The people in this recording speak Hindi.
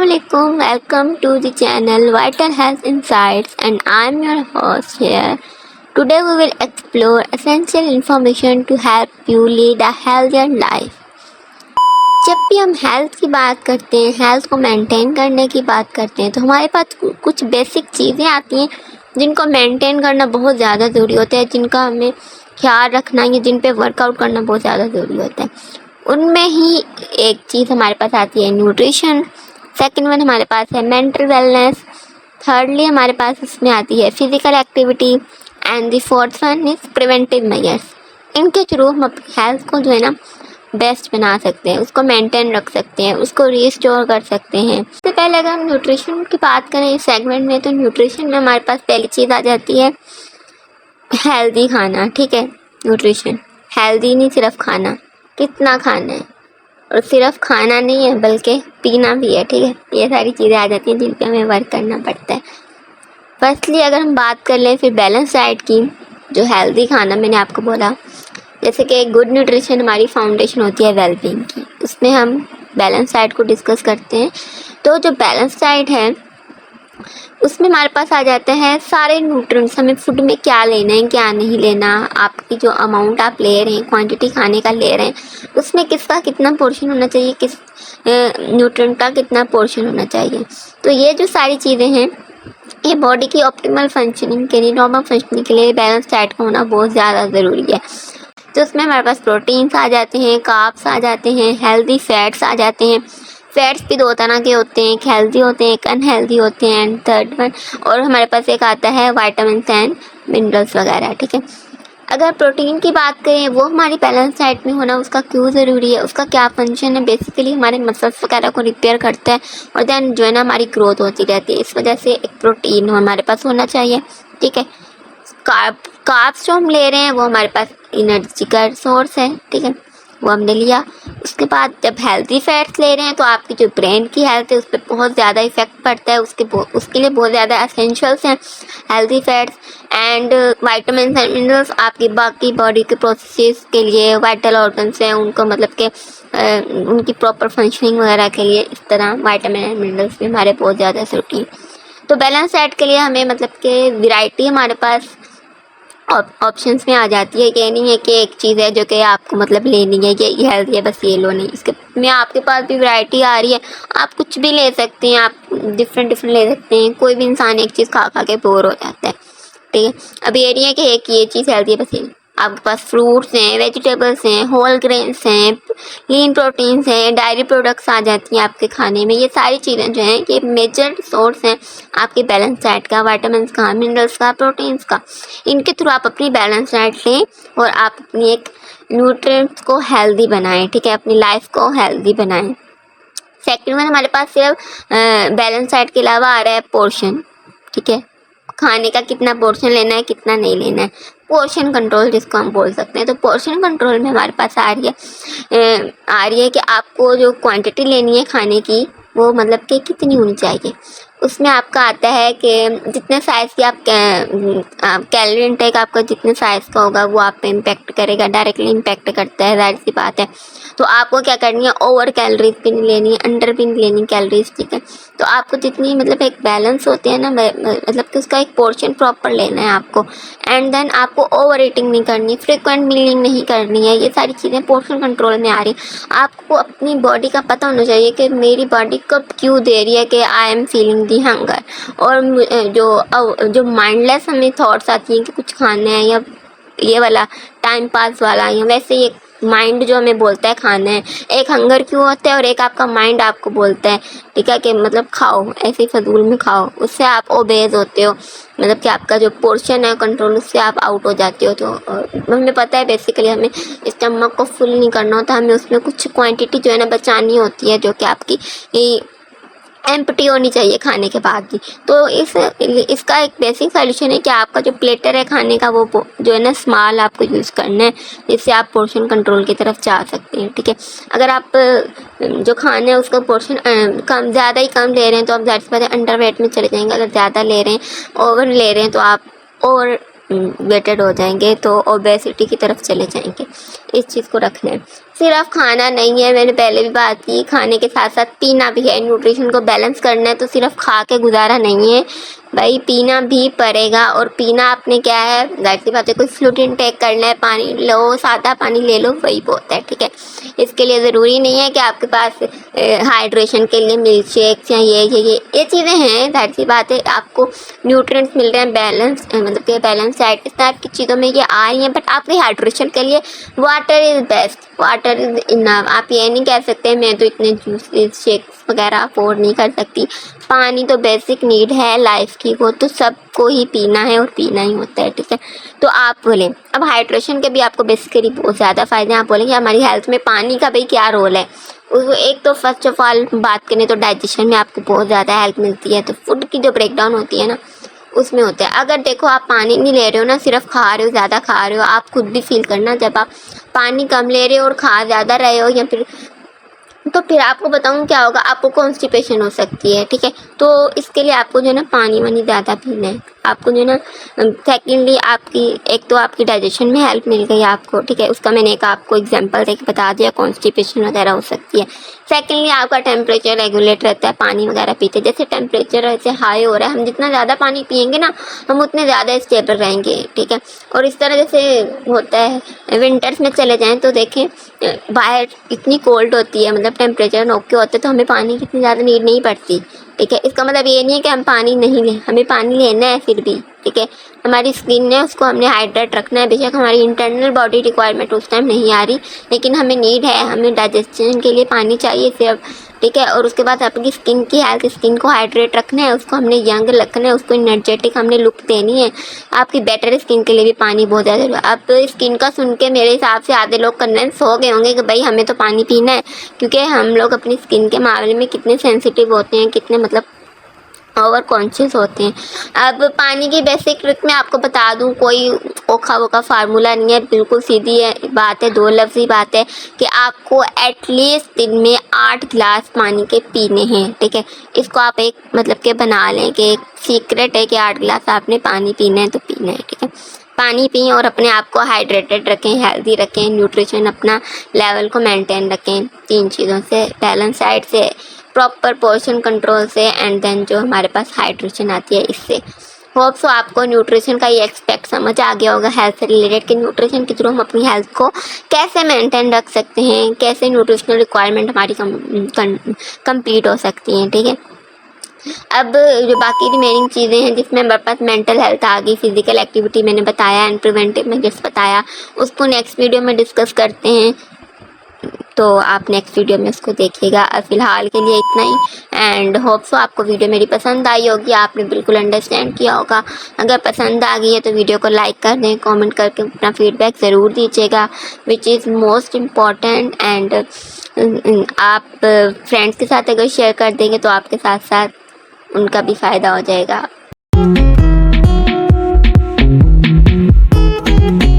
Assalamualaikum, welcome to the channel Vital Health Insights and I'm your host here. Today we will explore essential information to help you lead a healthier life. जब भी हम हेल्थ की बात करते हैं, हेल्थ को मेंटेन करने की बात करते हैं तो हमारे पास कुछ बेसिक चीज़ें आती हैं जिनको मेंटेन करना बहुत ज़्यादा ज़रूरी होता है, जिनका हमें ख्याल रखना या जिन पे वर्कआउट करना बहुत ज़्यादा ज़रूरी होता है। उनमें ही एक चीज़ हमारे पास आती है न्यूट्रिशन, सेकंड वन हमारे पास है मेंटल वेलनेस, थर्डली हमारे पास इसमें आती है physical activity and the fourth one is preventive measures. इनके थ्रू हम अपनी हेल्थ को जो है ना बेस्ट बना सकते हैं, उसको मेंटेन रख सकते हैं, उसको रिस्टोर कर सकते हैं। सबसे पहले अगर हम न्यूट्रिशन की बात करें इस सेगमेंट में, तो न्यूट्रिशन में हमारे पास पहली चीज़ आ जाती है हेल्दी खाना। ठीक है, न्यूट्रिशन हेल्दी नहीं सिर्फ खाना, कितना खाना है, और सिर्फ खाना नहीं है बल्कि पीना भी है। ठीक है, ये सारी चीज़ें आ जाती हैं जिन पे हमें वर्क करना पड़ता है। फर्स्टली अगर हम बात कर लें फिर बैलेंस डाइट की, जो हेल्दी खाना मैंने आपको बोला, जैसे कि गुड न्यूट्रिशन हमारी फाउंडेशन होती है वेलबींग की, उसमें हम बैलेंस डाइट को डिस्कस करते हैं। तो जो बैलेंस डाइट है उसमें हमारे पास आ जाते हैं सारे न्यूट्रिएंट्स, हमें फूड में क्या लेना है क्या नहीं लेना, आपकी जो अमाउंट आप ले रहे हैं, क्वांटिटी खाने का ले रहे हैं, उसमें किसका कितना पोर्शन होना चाहिए, किस न्यूट्रिएंट का कितना पोर्शन होना चाहिए। तो ये जो सारी चीज़ें हैं ये बॉडी की ऑप्टिमल फंक्शनिंग के लिए, नॉर्मल फंक्शनिंग के लिए बैलेंस डाइट का होना बहुत ज़्यादा ज़रूरी है। तो उसमें हमारे पास प्रोटीन्स आ जाते हैं, कार्ब्स आ जाते हैं, हेल्दी फैट्स आ जाते हैं। फैट्स भी दो तरह के होते हैं, एक हेल्दी होते हैं, एक अनहेल्दी होते हैं, एंड थर्ड वन और हमारे पास एक आता है वाइटामिन एंड मिनरल्स वगैरह। ठीक है, अगर प्रोटीन की बात करें वो हमारी बैलेंस डाइट में होना उसका क्यों ज़रूरी है, उसका क्या फंक्शन है, बेसिकली हमारे मसल्स वगैरह को रिपेयर करता है और देन जो है ना हमारी ग्रोथ होती रहती है। इस वजह से एक प्रोटीन हमारे पास होना चाहिए। ठीक है, कार्ब्स जो हम ले रहे हैं वो हमारे पास एनर्जी का सोर्स है। ठीक है, वो हमने लिया। उसके बाद जब हेल्दी फैट्स ले रहे हैं तो आपकी जो ब्रेन की हेल्थ है उस पर बहुत ज़्यादा इफेक्ट पड़ता है, उसके लिए बहुत ज़्यादा एसेंशियल्स हैं healthy fats and vitamin and minerals. आपकी बाकी बॉडी के प्रोसेसेस के लिए वाइटल ऑर्गन्स हैं, उनको मतलब कि उनकी प्रॉपर फंक्शनिंग वगैरह के लिए इस तरह वाइटामिन एंड मिनरल्स भी हमारे बहुत ज़्यादा ज़रूरी है। तो बैलेंस डाइट के लिए हमें मतलब कि वैरायटी हमारे पास ऑप्शंस में आ जाती है। ये नहीं है कि एक चीज़ है जो कि आपको मतलब लेनी है, ये हेल्दी है बस ये लो, नहीं, इसके में आपके पास भी वैरायटी आ रही है, आप कुछ भी ले सकते हैं, आप डिफरेंट ले सकते हैं। कोई भी इंसान एक चीज़ खा खा के बोर हो जाता है। ठीक है, अब ये नहीं है कि एक ये चीज़ हेल्दी है बस ये, आपके पास फ्रूट्स हैं, वेजिटेबल्स हैं, होल ग्रेन्स हैं, लीन प्रोटीन्स हैं, डायरी प्रोडक्ट्स आ जाती हैं आपके खाने में। ये सारी चीज़ें जो हैं ये मेजर सोर्स हैं आपकी बैलेंस डाइट का, वाइटामिन का, मिनरल्स का, प्रोटीन्स का। इनके थ्रू आप अपनी बैलेंस डाइट लें और आप अपनी एक न्यूट्रिएंट्स को हेल्दी बनाएं। ठीक है, अपनी लाइफ को हेल्दी बनाएं। सेकंड में हमारे पास सिर्फ बैलेंस डाइट के अलावा आ रहा है पोर्शन। ठीक है, खाने का कितना पोर्शन लेना है कितना नहीं लेना है, पोर्शन कंट्रोल जिसको हम बोल सकते हैं। तो पोर्शन कंट्रोल में हमारे पास आ रही है कि आपको जो क्वांटिटी लेनी है खाने की वो मतलब कि कितनी होनी चाहिए। उसमें आपका आता है कि जितने साइज़ की आप कैलोरी इनटेक आपका जितने साइज़ का होगा वो आप पे इम्पेक्ट करेगा, डायरेक्टली इम्पेक्ट करता है, जाहिर सी बात है। तो आपको क्या करनी है, ओवर कैलोरीज भी नहीं लेनी है, अंडर भी नहीं लेनी कैलोरीज। ठीक है, तो आपको जितनी मतलब एक बैलेंस होती है ना, मतलब कि उसका एक पोर्शन प्रॉपर लेना है आपको, एंड देन आपको ओवर ईटिंग नहीं करनी, फ्रिक्वेंट मीलिंग नहीं करनी है। ये सारी चीज़ें पोर्शन कंट्रोल में आ रही। आपको अपनी बॉडी का पता होना चाहिए कि मेरी बॉडी कब क्यों दे रही है कि I am feeling the hunger, और जो माइंडलेस हमें थॉट्स आती हैं कि कुछ खाना है या ये वाला टाइम पास वाला, या वैसे ही एक माइंड जो हमें बोलता है खाना है, एक हंगर क्यों होता है और एक आपका माइंड आपको बोलता है ठीक है कि मतलब खाओ, ऐसे ही फजूल में खाओ, उससे आप ओबेज होते हो, मतलब कि आपका जो पोर्शन है कंट्रोल उससे आप आउट हो जाते हो। तो हमें पता है बेसिकली हमें स्टमक को फुल नहीं करना होता, हमें उसमें कुछ क्वांटिटी जो है ना बचानी होती है जो कि आपकी एम्प्टी होनी चाहिए खाने के बाद भी। तो इसका एक बेसिक सोल्यूशन है कि आपका जो प्लेटर है खाने का वो जो है ना स्मॉल आपको यूज़ करना है, जिससे आप पोर्शन कंट्रोल की तरफ जा सकते हैं। ठीक है, अगर आप जो खाना है उसका पोर्शन कम ज़्यादा ही कम ले रहे हैं तो आप ज़्यादा से ज़्यादा अंडर वेट में चले जाएंगे। अगर ज़्यादा ले रहे हैं, ओवर ले रहे हैं तो आप ओवर वेटेड हो जाएंगे, तो ओबेसिटी की तरफ चले जाएंगे। इस चीज़ को रखना है। सिर्फ खाना नहीं है, मैंने पहले भी बात की, खाने के साथ साथ पीना भी है। न्यूट्रिशन को बैलेंस करना है तो सिर्फ खा के गुजारा नहीं है भाई, पीना भी पड़ेगा। और पीना आपने क्या है, जाहिर सी बात है, कोई फ्लूइड इनटेक करना है, पानी लो, सादा पानी ले लो, वही बहुत है, ठीक है। इसके लिए ज़रूरी नहीं है कि आपके पास हाइड्रेशन के लिए मिल्क शेक्स या ये चीज़ें हैं। जाहिर सी बात है, आपको न्यूट्रिएंट्स मिल रहे हैं बैलेंस, मतलब कि बैलेंस डाइट इस टाइप की चीज़ों में ये आ रही हैं, बट आपकी हाइड्रेशन के लिए water is best, water is enough. आप ये नहीं कह सकते मैं तो इतने जूसेस शेक्स वगैरह अफोर्ड नहीं कर सकती। पानी तो बेसिक नीड है लाइफ की, वो तो सबको ही पीना है और पीना ही होता है, ठीक है। तो आप बोलें अब हाइड्रेशन के भी आपको बेसिकली बहुत ज़्यादा फ़ायदे हैं। आप बोलेंगे हमारी हेल्थ में पानी का भाई क्या रोल है, उसको एक तो फर्स्ट ऑफ ऑल बात करें तो डाइजेशन में आपको बहुत ज़्यादा हेल्प मिलती है। तो फूड की जो ब्रेकडाउन होती है ना, उसमें होता है। अगर देखो आप पानी नहीं ले रहे हो ना, सिर्फ खा रहे हो, ज़्यादा खा रहे हो, आप खुद भी फील करना जब आप पानी कम ले रहे हो और खा ज़्यादा रहे हो, या फिर आपको बताऊँ क्या होगा, आपको कॉन्स्टिपेशन हो सकती है, ठीक है। तो इसके लिए आपको जो है ना पानी वानी ज़्यादा पीना है। आपको जो है ना सेकेंडली आपकी एक तो आपकी डाइजेशन में हेल्प मिल गई आपको, ठीक है, उसका मैंने एक आपको एग्जांपल देके बता दिया, कॉन्स्टिपेशन वगैरह हो सकती है। सेकेंडली आपका टेम्परेचर रेगुलेट रहता है पानी वगैरह पीते। जैसे टेम्परेचर ऐसे हाई हो रहा है, हम जितना ज़्यादा पानी पियेंगे ना, हम उतने ज़्यादा स्टेबल रहेंगे, ठीक है। और इस तरह जैसे होता है विंटर्स में चले जाएँ तो देखें बाहर इतनी कोल्ड होती है, मतलब टेम्परेचर नोक के होते, तो हमें पानी की इतनी ज़्यादा नीड नहीं पड़ती, ठीक है। इसका मतलब ये नहीं है कि हम पानी नहीं लें, हमें पानी लेना है फिर भी, ठीक है। हमारी स्किन है उसको हमने हाइड्रेट रखना है, बेशक हमारी इंटरनल बॉडी रिक्वायरमेंट उस टाइम नहीं आ रही, लेकिन हमें नीड है, हमें डाइजेशन के लिए पानी चाहिए सिर्फ, ठीक है। और उसके बाद अपनी स्किन की हेल्थ, स्किन को हाइड्रेट रखना है, उसको हमने यंग रखना है, उसको एनर्जेटिक हमने लुक देनी है। आपकी बेटर स्किन के लिए भी पानी बहुत ज़्यादा जरूरी है। अब स्किन का सुन के मेरे हिसाब से आधे लोग कन्विंस हो गए होंगे कि भाई हमें तो पानी पीना है, क्योंकि हम लोग अपनी स्किन के मामले में कितने सेंसिटिव होते हैं, कितने मतलब ओवर कॉन्शियस होते हैं। अब पानी की बेसिक ट्रिक मैं आपको बता दूं, कोई ओखा वोखा फार्मूला नहीं है, बिल्कुल सीधी है बात है, दो लफ्ज़ी बात है कि आपको एटलीस्ट दिन में 8 गिलास पानी के पीने हैं, ठीक है। इसको आप एक मतलब के बना लें कि एक सीक्रेट है कि 8 गिलास आपने पानी पीना है तो पीना है, ठीक है। पानी पिएं और अपने आप को हाइड्रेटेड रखें, हेल्दी रखें, न्यूट्रिशन अपना लेवल को मेंटेन रखें, 3 चीज़ों से, बैलेंस डाइट से, प्रॉपर पोर्शन कंट्रोल से, एंड देन जो हमारे पास हाइड्रेशन आती है इससे। होप सो आपको न्यूट्रिशन का ये एक्सपेक्ट समझ आ गया होगा, हेल्थ से रिलेटेड, कि न्यूट्रिशन के थ्रू हम अपनी हेल्थ को कैसे मेंटेन रख सकते हैं, कैसे न्यूट्रिशनल रिक्वायरमेंट हमारी कंप्लीट हो सकती हैं, ठीक है। अब जो बाकी रिमेनिंग चीज़ें हैं जिसमें हमारे पास मेंटल हेल्थ आ गई, फिजिकल एक्टिविटी मैंने बताया, एंड प्रिवेंटिव मेजर्स बताया, उसको नेक्स्ट वीडियो में डिस्कस करते हैं, तो आप नेक्स्ट वीडियो में उसको देखिएगा। फ़िलहाल के लिए इतना ही, एंड होप सो आपको वीडियो मेरी पसंद आई होगी, आपने बिल्कुल अंडरस्टैंड किया होगा। अगर पसंद आ गई है तो वीडियो को लाइक कर दें, कमेंट करके अपना फीडबैक ज़रूर दीजिएगा, which is most important. And आप फ्रेंड्स के साथ अगर शेयर कर देंगे तो आपके साथ साथ उनका भी फ़ायदा हो जाएगा।